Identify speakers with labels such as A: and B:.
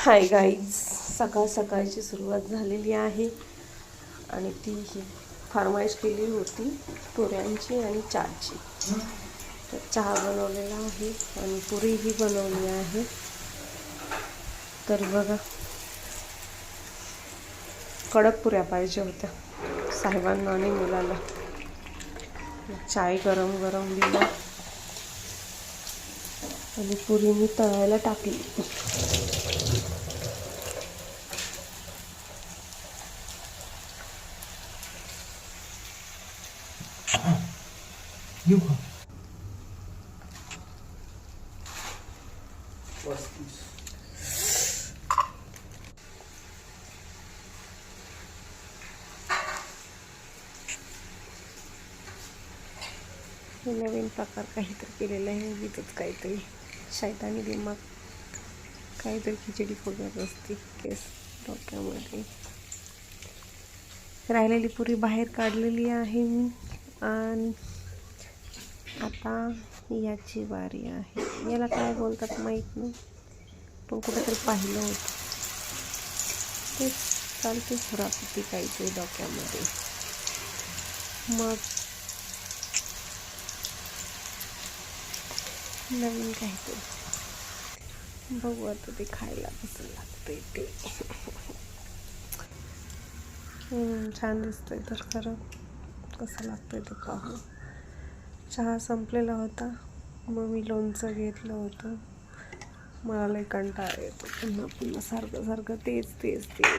A: Hi guys, सकाळ सकाळची सुरुवात झालेली आहे आणि ती ही फरमाईश केली होती पुऱ्यांची आणि चहाची. तर चहा बनवलेला आहे आणि पुरीही बनवली आहे. तर बघा, कडक पुऱ्या पाहिजे होत्या साहेबांना आणि मुलाला. चाय गरम गरम दिला आणि पुरी मी तळायला टाकली. नवीन प्रकार काहीतरी केलेला आहे, उगीच काहीतरी शैतानी दिमाग काहीतरी खिचडी फोडत असते केस डोक्यामध्ये. राहिलेली पुरी बाहेर काढलेली आहे मी आणि आता याची बारी आहे. याला काय बोलतात माहीत नाही, पण कुठेतरी पाहिलं होतं. ते चालते खुरापती काहीतरी डोक्यामध्ये. मग नवीन काहीतरी बघू आता, ते खायला कसं लागतंय ते. छान दिसतंय तर खरं, कसं लागतंय ते पाहू. चहा संपलेला होता, मग मी लोणचं घेतलं होतं. मला लई कंटाळा येतो पुन्हा पुन्हा सारखं सारखं तेच तेच तेच.